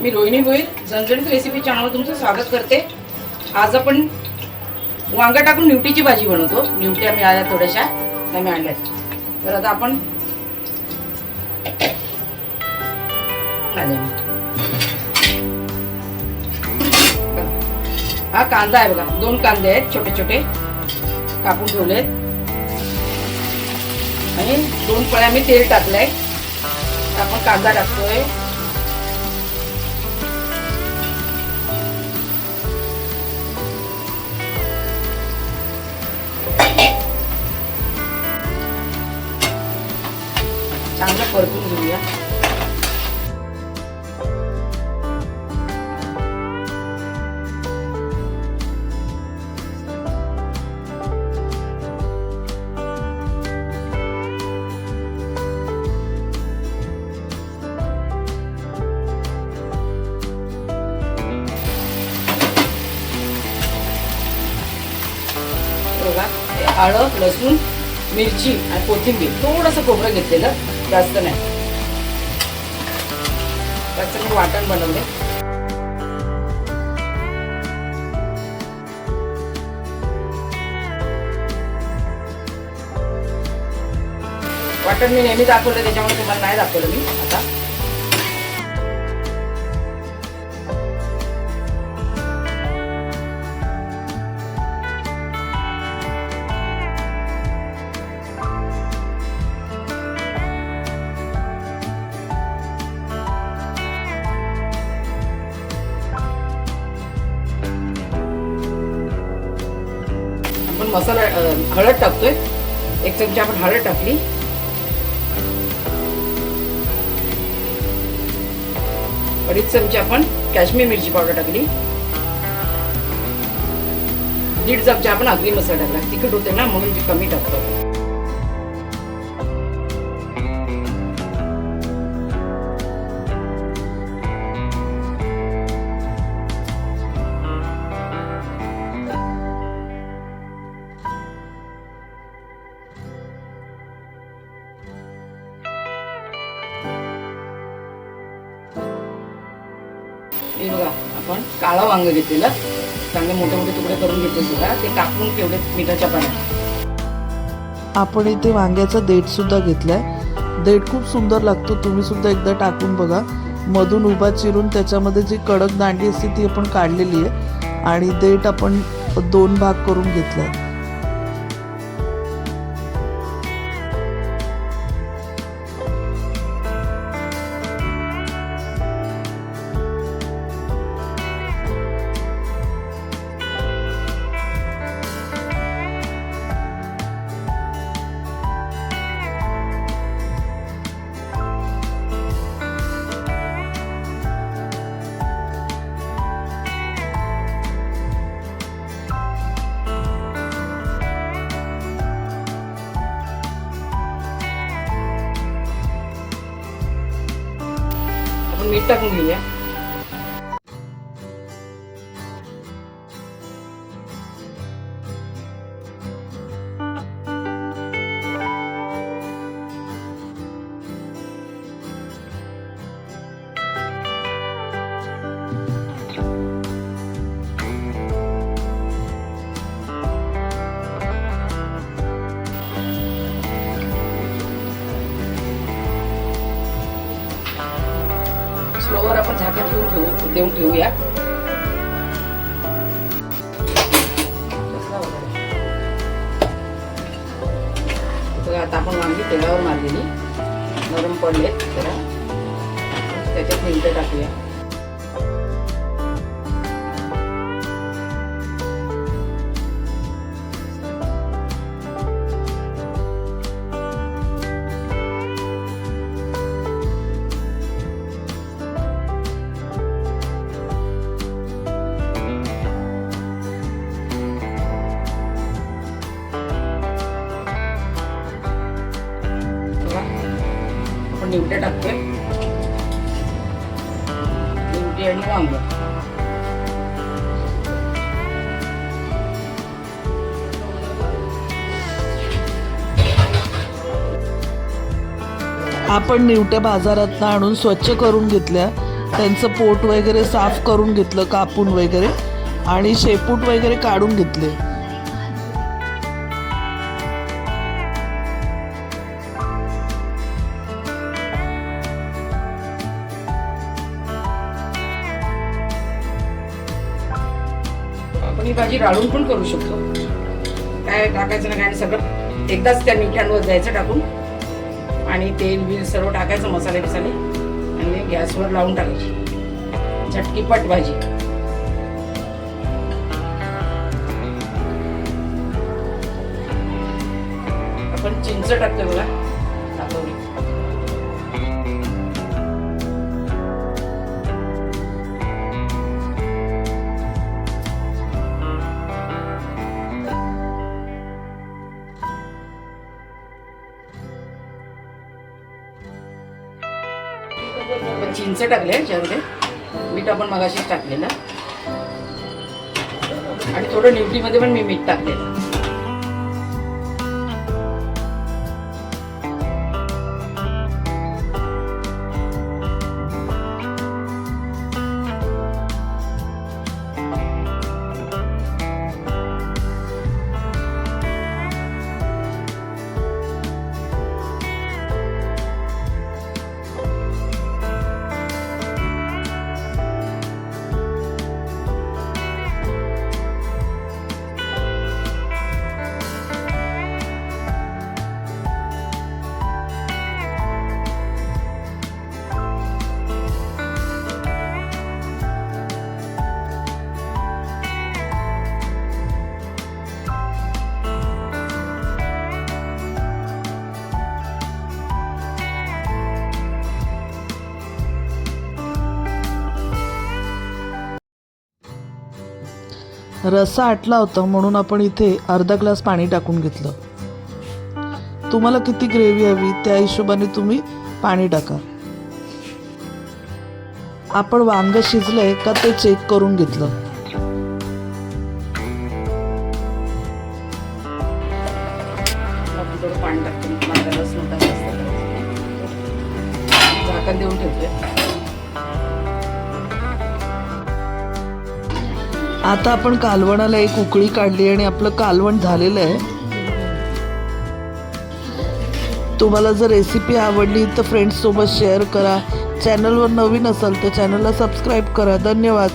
मी रोहिणी भोईर झणझणीत रेसिपी चॅनलवर तुमचं स्वागत करते। आज आपण वांगा टाकून न्यूटीची भाजी बनवतो। न्यूट्या मिळाल्या थोड्याशा, त्या मिळाल्यात। तर आता आपण हा कांदा आहे बघा, 2 कांदे आहेत छोटे छोटे कापून ठेवलेत आणि 2 पळ्या मी तेल टाकलंय। आपण कांदा टाकतोय, चांगलं परतून घेऊया। बघा, हळद, लसूण, मिरची आणि कोथिंबीर, थोडंसं खोबरं घेतलेलं, जास्त नाही। त्याचं मी वाटण बनवले। वाटण मी नेहमी दाखवलं, त्याच्यामुळे तुम्हाला नाही दाखवलं मी आता। मसाला हळद टाकतोय, 1 चमचा आपण हळद टाकली। अडीच चमचे आपण काश्मीर मिरची पावडर टाकली। 1.5 चमचा आपण आगरी मसाला टाकला। तिखट होते ना म्हणून ते कमी टाकतो। हे बघा, आपण काळा वांग घेतलेलं, चांगले मोठे मोठे तुकडे करून घेतले बघा, ते कापून ठेवले मिठाच्या पाण्यात। आपण इथे वांग्याचा देठ सुद्धा घेतलाय। देठ खूप सुंदर लागतो, तुम्ही सुद्धा एकदा टाकून बघा। मधून उभा चिरून त्याच्यामध्ये जी कडक दांडी असते ती आपण काढलेली आहे आणि देठ आपण 2 भाग करून घेतलाय। मीठ टाकून घेऊया। स्लोवर आपण झाकण देऊन ठेवूया। आता आपण वांगी तेलावर मारलेली नरम पडलेत, त्याच्यात मीठ टाकूया। आपण न्यूट्या टाकतोय, न्यूटी आणि वांग। आपण निवट्या बाजारातून आणून स्वच्छ करून घेतल्या त्यांचं पोट वगैरे साफ करून घेतलं, कापून वगैरे, आणि शेपूट वगैरे काढून घेतले. आपण ही भाजी राळून पण करू शकतो. काय टाकायचं ना काय, सगळं एकदाच त्या मिठांवर द्यायचं टाकून, आणि तेल बिल सर्व टाकायचं, मसाले बिसाले, आणि गॅसवर लावून टाकायची. झटकीपट भाजी. आपण चिंच टाकतो बघा, टाकवली. चिंच टाकले याच्यामध्ये, मीठ आपण मगाशीच टाकलेलं, आणि थोडं न्यूट्रीमध्ये पण मी मीठ टाकलेलं. रस्सा आटला होता म्हणून आपण इथे अर्धा ग्लास पाणी टाकून घेतलं. तुम्हाला किती ग्रेव्ही हवी त्या हिशोबाने तुम्ही पाणी टाका. आपण वांग शिजलंय का ते चेक करून घेतलं. आपण थोडं पाणी टाकतो, माझा रस मोठा जास्त, झाकण देऊन ठेवतोय. आता आपण कालवणाला एक उकळी काढली आणि आपलं कालवण झालेलं आहे. तुम्हाला जर रेसिपी आवडली तर फ्रेंड्ससोबत शेअर करा. चॅनलवर नवीन असाल तर चॅनलला सबस्क्राईब करा. धन्यवाद.